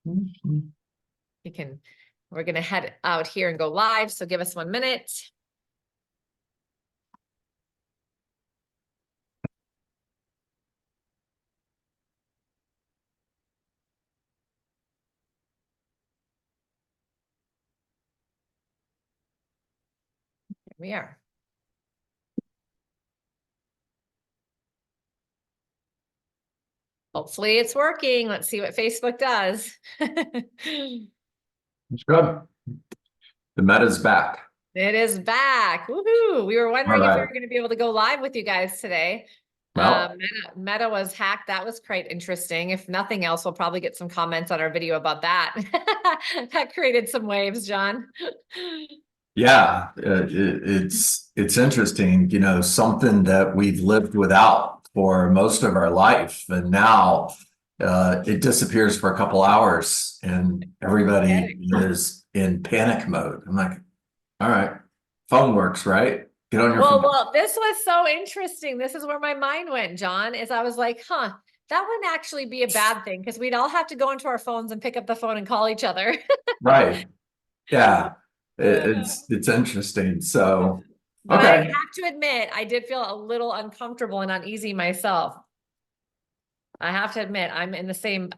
Mhm. We're going to head out here and go live. So give us 1 minute. Here we are. Hopefully it's working. Let's see what Facebook does. It's good. The meta's back. It is back. Woohoo. We were wondering All if we right. were going to be able to go live with you guys today. Well, Meta was hacked. That was quite interesting. If nothing else, we'll probably get some comments on our video about that. That created some waves, John. yeah, it's interesting, something that we've lived without for most of our life, and now it disappears for a couple hours, and everybody is in panic mode. I'm like, all right, phone works, right? Get on your phone. Well, this was so interesting. This is where my mind went, John, is I was like, that wouldn't actually be a bad thing because we'd all have to go into our phones and pick up the phone and call each other. Right. Yeah. It's interesting. So, But I okay. have to admit, I did feel a little uncomfortable and uneasy myself. I have to admit, I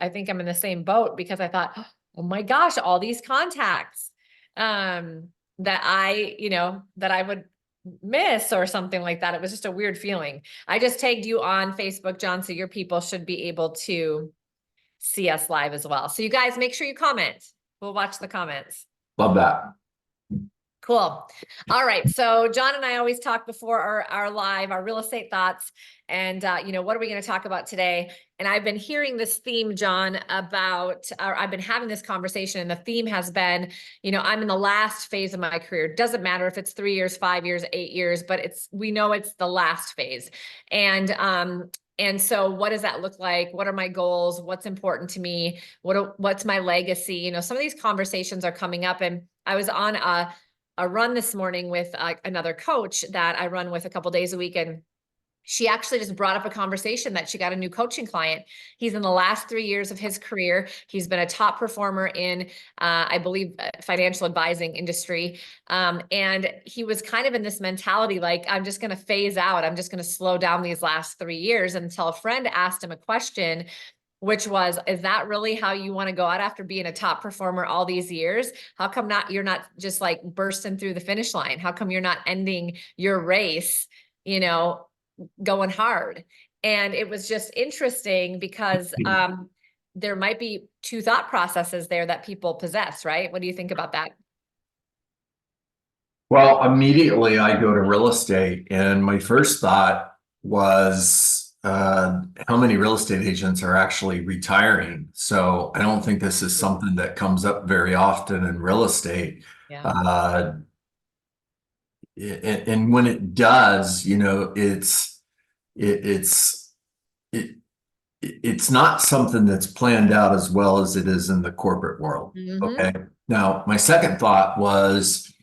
think I'm in the same boat because I thought, oh my gosh, all these contacts that I would miss or something like that. It was just a weird feeling. I just tagged you on Facebook, John, so your people should be able to see us live as well. So you guys make sure you comment. We'll watch the comments. Love that. Cool. All right. So John and I always talk before our live, our real estate thoughts. And, what are we going to talk about today? And I've been hearing this theme, John, I've been having this conversation, and the theme has been, I'm in the last phase of my career. It doesn't matter if it's 3 years, 5 years, 8 years, but we know it's the last phase. And so what does that look like? What are my goals? What's important to me? What's my legacy? Some of these conversations are coming up, and I was on a run this morning with another coach that I run with a couple days a week. And she actually just brought up a conversation that she got a new coaching client. He's in the last 3 years of his career. He's been a top performer in, I believe, financial advising industry. And he was kind of in this mentality, like, I'm just going to phase out. I'm just going to slow down these last 3 years, until a friend asked him a question, which was, is that really how you want to go out after being a top performer all these years? How come you're not just like bursting through the finish line? How come you're not ending your race, going hard? And it was just interesting because there might be two thought processes there that people possess, right? What do you think about that? Well, immediately I go to real estate, and my first thought was, how many real estate agents are actually retiring? So I don't think this is something that comes up very often in real estate. Yeah. And when it does, it's it's not something that's planned out as well as it is in the corporate world. Mm-hmm. Okay. Now, my second thought was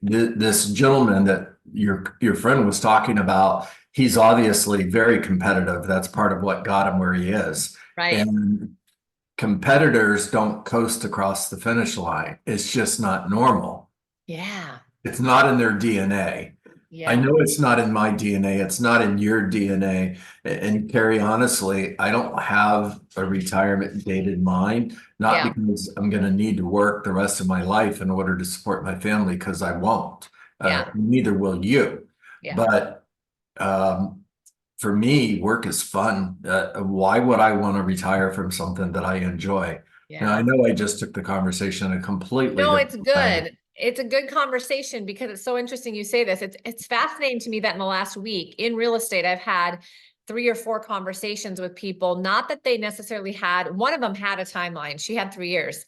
this gentleman that your friend was talking about. He's obviously very competitive. That's part of what got him where he is. Right. And competitors don't coast across the finish line. It's just not normal. Yeah. It's not in their DNA. Yeah. I know it's not in my DNA. It's not in your DNA. And Carrie, honestly, I don't have a retirement date in mind, not because I'm going to need to work the rest of my life in order to support my family, because I won't. Neither will you. Yeah. But for me, work is fun. Why would I want to retire from something that I enjoy? Yeah. And I know I just took the conversation a completely No, different it's good. way. It's a good conversation because it's so interesting you say this. It's fascinating to me that in the last week in real estate, I've had 3 or 4 conversations with people, not that they necessarily one of them had a timeline. She had 3 years,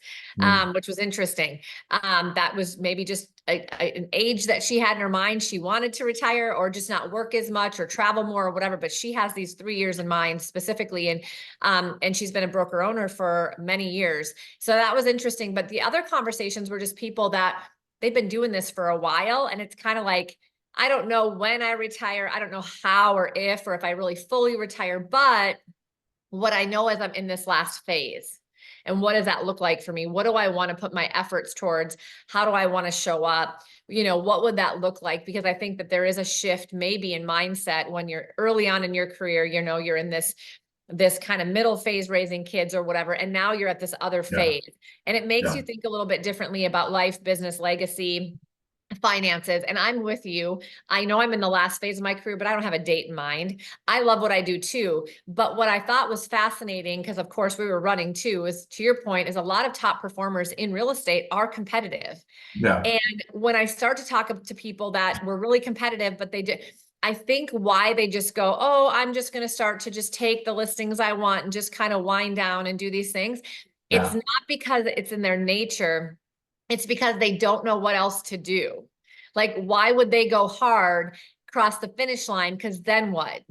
which was interesting. That was maybe just an age that she had in her mind. She wanted to retire or just not work as much or travel more or whatever, but she has these 3 years in mind specifically. And she's been a broker owner for many years. So that was interesting. But the other conversations were just people that they've been doing this for a while. And it's kind of like, I don't know when I retire. I don't know how or if I really fully retire, but what I know is I'm in this last phase. And what does that look like for me? What do I want to put my efforts towards? How do I want to show up? What would that look like? Because I think that there is a shift maybe in mindset when you're early on in your career, you're in this kind of middle phase raising kids or whatever, and now you're at this other Yeah. phase, and it makes Yeah. you think a little bit differently about life, business, legacy, finances. And I'm with you. I know I'm in the last phase of my career, but I don't have a date in mind. I love what I do too. But what I thought was fascinating, because of course we were running too, is to your point, is a lot of top performers in real estate are competitive. Yeah. And when I start to talk to people that were really competitive, but they did, I think why they just go, oh, I'm just going to start to just take the listings I want and just kind of wind down and do these things. It's Yeah. not because it's in their nature. It's because they don't know what else to do. Like, why would they go hard, cross the finish line? Because then what?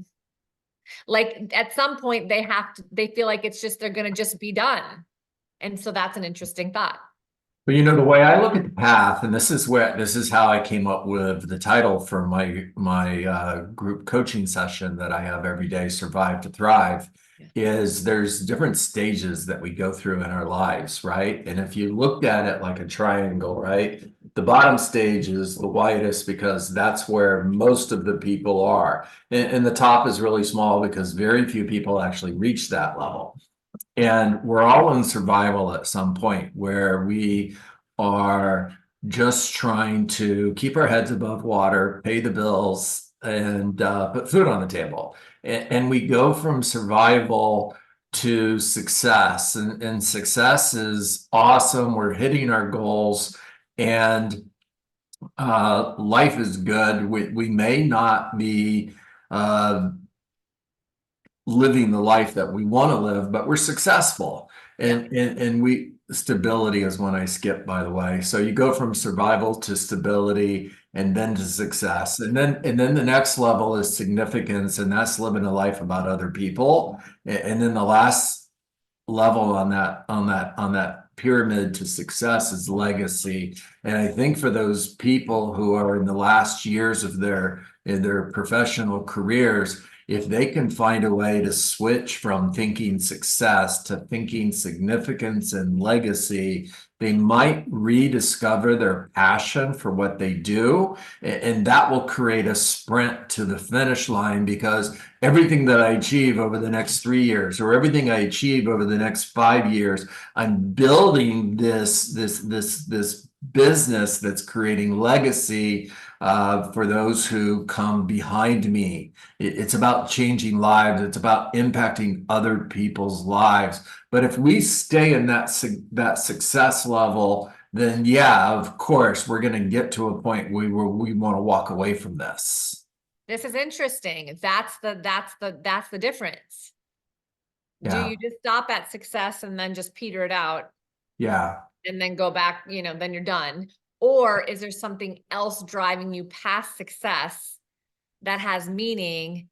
Like at some point they feel like it's just, they're going to just be done. And so that's an interesting thought. But the way I look at the path, and this is how I came up with the title for my group coaching session that I have every day, Survive to Thrive, is there's different stages that we go through in our lives, right? And if you looked at it like a triangle, right? The bottom stage is the widest because that's where most of the people are. And the top is really small because very few people actually reach that level. And we're all in survival at some point where we are just trying to keep our heads above water, pay the bills, and put food on the table. And we go from survival to success. And success is awesome. We're hitting our goals and life is good. We may not be living the life that we want to live, but we're successful. And we stability is when I skip, by the way. So you go from survival to stability and then to success. And then the next level is significance, and that's living a life about other people. And then the last level on that pyramid to success is legacy. And I think for those people who are in the last years of their professional careers, if they can find a way to switch from thinking success to thinking significance and legacy, they might rediscover their passion for what they do. And that will create a sprint to the finish line, because everything that I achieve over the next 3 years or everything I achieve over the next 5 years, I'm building this business that's creating legacy for those who come behind me. It's about changing lives. It's about impacting other people's lives. But if we stay in that success level, then yeah, of course, we're going to get to a point where we want to walk away from this. This is interesting. That's the difference. Do Yeah. you just stop at success and then just peter it out Yeah. and then go back, then you're done? Or is there something else driving you past success that has meaning,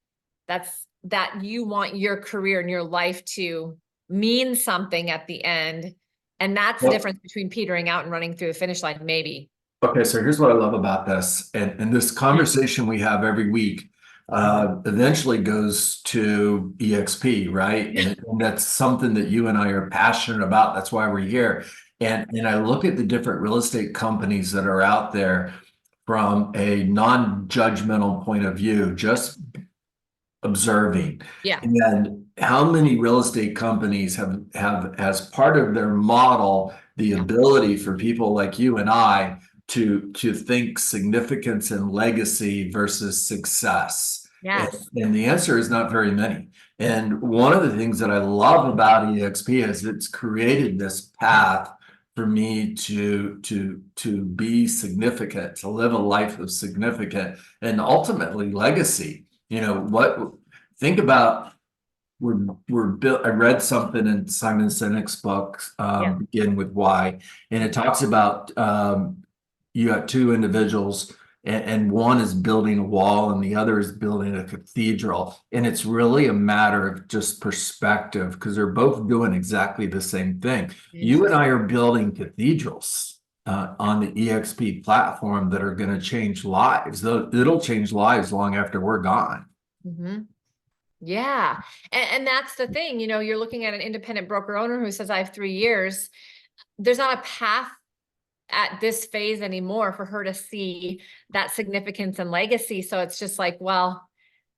that you want your career and your life to mean something at the end? And that's the Well, difference between petering out and running through the finish line, maybe. okay, so here's what I love about this, and this conversation we have every week eventually goes to EXP, right? And that's something that you and I are passionate about. That's why we're here. And I look at the different real estate companies that are out there from a non-judgmental point of view, just observing. Yeah. And how many real estate companies have as part of their model the ability for people like you and I to think significance and legacy versus success? Yes. And the answer is not very many. And one of the things that I love about EXP is it's created this path for me to be significant, to live a life of significant and ultimately legacy. Think about, we're built. I read something in Simon Sinek's book, Begin with Why, and it talks about you got two individuals, and one is building a wall and the other is building a cathedral. And it's really a matter of just perspective, because they're both doing exactly the same thing. You and I are building cathedrals on the EXP platform that are going to change lives. It'll change lives long after we're gone. Mm-hmm. Yeah. And that's the thing, you're looking at an independent broker owner who says, I have 3 years. There's not a path at this phase anymore for her to see that significance and legacy. So it's just like, well,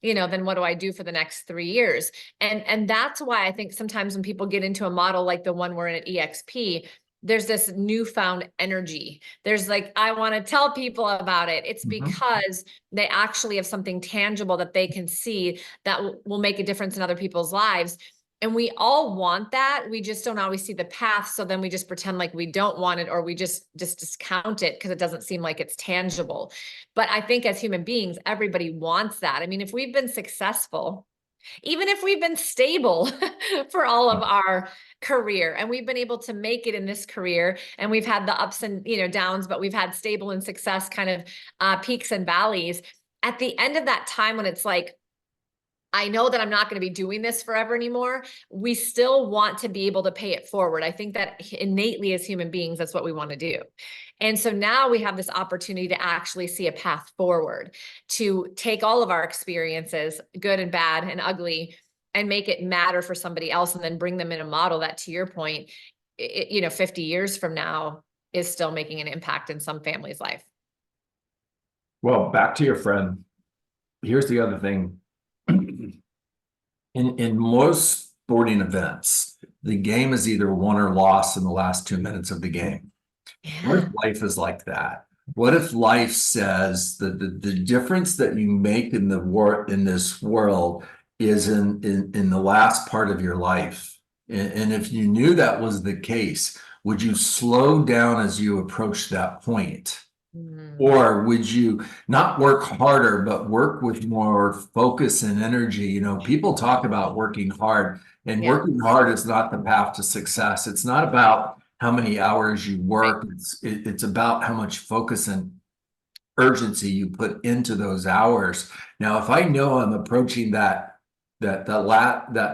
then what do I do for the next 3 years? And that's why I think sometimes when people get into a model like the one we're in at EXP, there's this newfound energy. There's like, I want to tell people about it. It's because they actually have something tangible that they can see that will make a difference in other people's lives. And we all want that. We just don't always see the path. So then we just pretend like we don't want it, or we just discount it because it doesn't seem like it's tangible. But I think as human beings, everybody wants that. I mean, if we've been successful, even if we've been stable for all of our career, and we've been able to make it in this career, and we've had the ups and downs, but we've had stable and success kind of peaks and valleys. At the end of that time, when it's like, I know that I'm not going to be doing this forever anymore, we still want to be able to pay it forward. I think that innately as human beings, that's what we want to do. And so now we have this opportunity to actually see a path forward, to take all of our experiences, good and bad and ugly, and make it matter for somebody else, and then bring them in a model that, to your point, 50 years from now is still making an impact in some family's life. Well, back to your friend. Here's the other thing. In most sporting events, the game is either won or lost in the last 2 minutes of the game. What if life is like that? What if life says that the difference that you make in this world is in the last part of your life? And if you knew that was the case, would you slow down as you approach that point? Or would you not work harder, but work with more focus and energy? People talk about working hard, and working hard is not the path to success. It's not about how many hours you work. It's about how much focus and urgency you put into those hours. Now, if I know I'm approaching the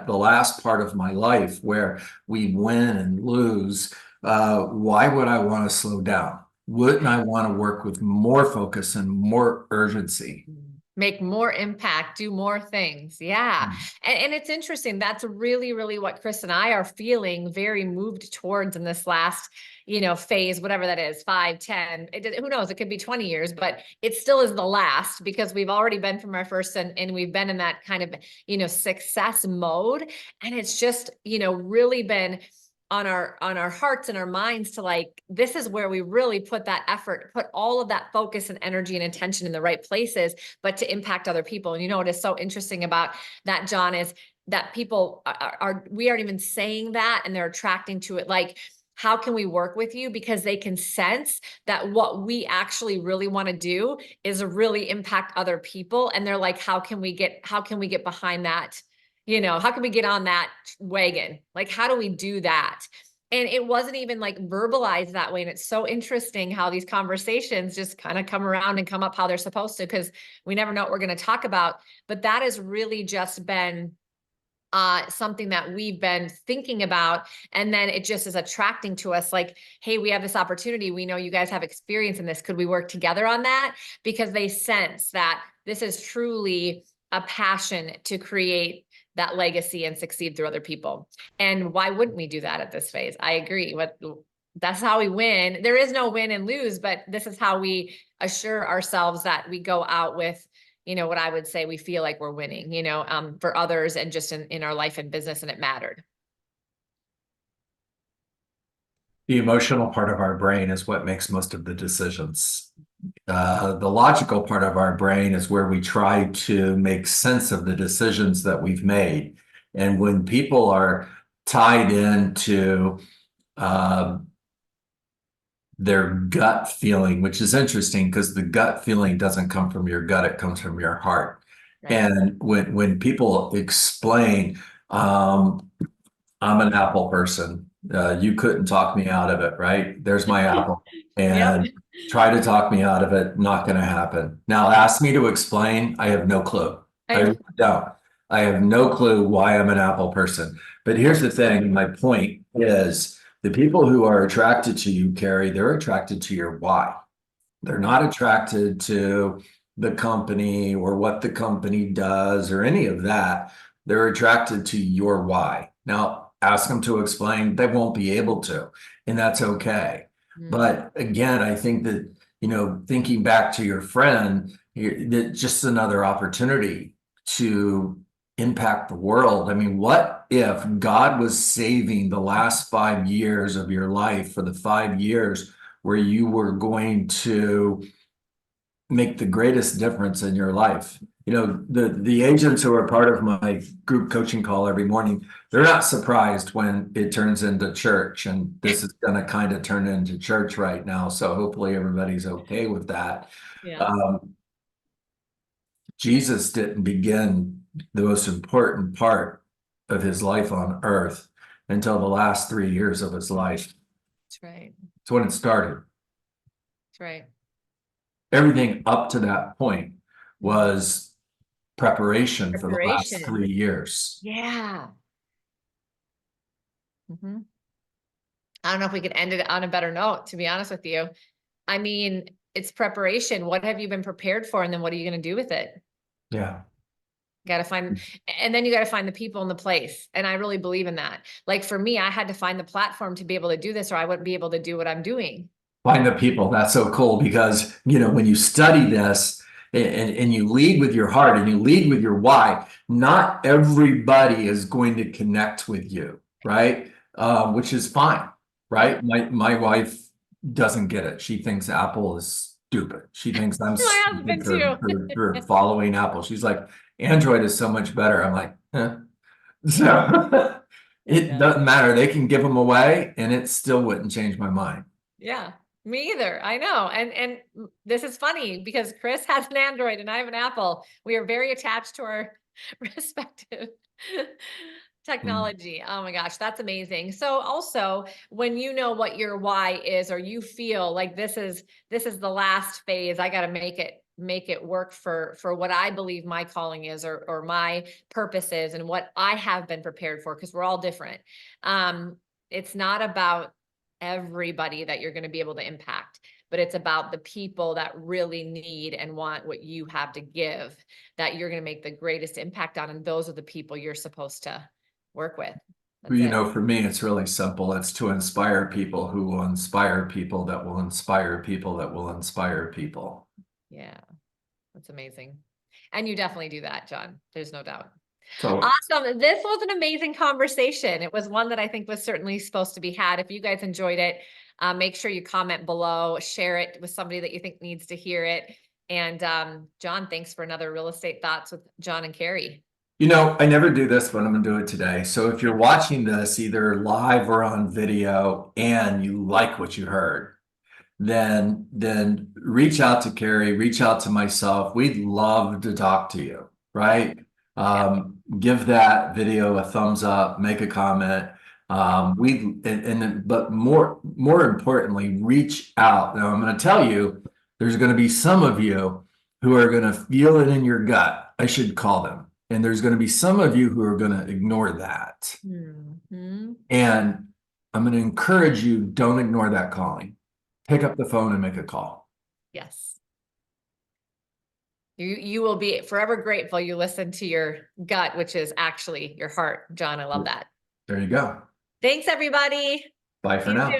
last part of my life where we win and lose, why would I want to slow down? Wouldn't I want to work with more focus and more urgency? Make more impact, do more things. Yeah. And it's interesting. That's really, really what Chris and I are feeling very moved towards in this last, phase, whatever that is, 5, 10, who knows, it could be 20 years, but it still is the last, because we've already been from our first, and we've been in that kind of, success mode. And it's just, really been on our hearts and our minds to like, this is where we really put that effort, put all of that focus and energy and attention in the right places, but to impact other people. And what is so interesting about that, John, is that people we aren't even saying that, and they're attracting to it. Like, how can we work with you? Because they can sense that what we actually really want to do is really impact other people. And they're like, how can we get behind that? How can we get on that wagon? Like, how do we do that? And it wasn't even like verbalized that way. And it's so interesting how these conversations just kind of come around and come up how they're supposed to, because we never know what we're going to talk about. But that has really just been something that we've been thinking about. And then it just is attracting to us like, hey, we have this opportunity. We know you guys have experience in this. Could we work together on that? Because they sense that this is truly a passion to create that legacy and succeed through other people. And why wouldn't we do that at this phase? I agree. That's how we win. There is no win and lose, but this is how we assure ourselves that we go out with, what I would say we feel like we're winning, for others and just in our life and business, and it mattered. The emotional part of our brain is what makes most of the decisions. The logical part of our brain is where we try to make sense of the decisions that we've made. And when people are tied into their gut feeling, which is interesting because the gut feeling doesn't come from your gut, it comes from your heart. Right. And when people explain, I'm an apple person, you couldn't talk me out of it, right? There's my apple. And try to talk me out of it, not going to happen. Now, ask me to explain, I have no clue. I really don't. I have no clue why I'm an apple person. But here's the thing, my point is, the people who are attracted to you, Carrie, they're attracted to your why. They're not attracted to the company or what the company does or any of that. They're attracted to your why. Now, ask them to explain, they won't be able to, and that's okay. But again, I think that, thinking back to your friend, that just another opportunity to impact the world. I mean, what if God was saving the last 5 years of your life for the 5 years where you were going to make the greatest difference in your life? The agents who are part of my group coaching call every morning, they're not surprised when it turns into church, and this is going to kind of turn into church right now. So hopefully everybody's okay with that. Yeah. Jesus didn't begin the most important part of his life on earth until the last 3 years of his life. That's right. It's when it started. That's right. Everything up to that point was preparation for the last Preparation. 3 years. Yeah. I don't know if we could end it on a better note, to be honest with you. I mean, it's preparation. What have you been prepared for? And then what are you going to do with it? Yeah. Got to find, and then you got to find the people and the place. And I really believe in that. Like for me, I had to find the platform to be able to do this, or I wouldn't be able to do what I'm doing. Find the people. That's so cool because, when you study this and you lead with your heart and you lead with your why, not everybody is going to connect with you, right? Which is fine, right? My wife doesn't get it. She thinks Apple is stupid. She thinks I'm My husband too. for following Apple. She's like, Android is so much better. I'm like, eh. So it doesn't matter. They can give them away and it still wouldn't change my mind. Yeah, me either. I know. And this is funny because Chris has an Android and I have an Apple. We are very attached to our respective technology. Oh my gosh, that's amazing. So also, when you know what your why is, or you feel like this is the last phase, I got to make it work for what I believe my calling is, or my purpose is, and what I have been prepared for, because we're all different. It's not about everybody that you're going to be able to impact, but it's about the people that really need and want what you have to give, that you're going to make the greatest impact on. And those are the people you're supposed to work with. That's For me, it's really simple. It's to inspire people who will inspire people that will inspire people that will inspire people. Yeah, that's amazing. And you definitely do that, John. There's no doubt. So Awesome. This was an amazing conversation. It was one that I think was certainly supposed to be had. If you guys enjoyed it, make sure you comment below, share it with somebody that you think needs to hear it. And John, thanks for another Real Estate Thoughts with John and Carrie. I never do this, but I'm going to do it today. So if you're watching this either live or on video and you like what you heard, then reach out to Carrie, reach out to myself. We'd love to talk to you, right? Give that video a thumbs up, make a comment. But more importantly, reach out. Now I'm going to tell you, there's going to be some of you who are going to feel it in your gut. I should call them. And there's going to be some of you who are going to ignore that. And I'm going to encourage you, don't ignore that calling. Pick up the phone and make a call. Yes. You will be forever grateful you listened to your gut, which is actually your heart. John, I love that. There you go. Thanks, everybody. Bye for now.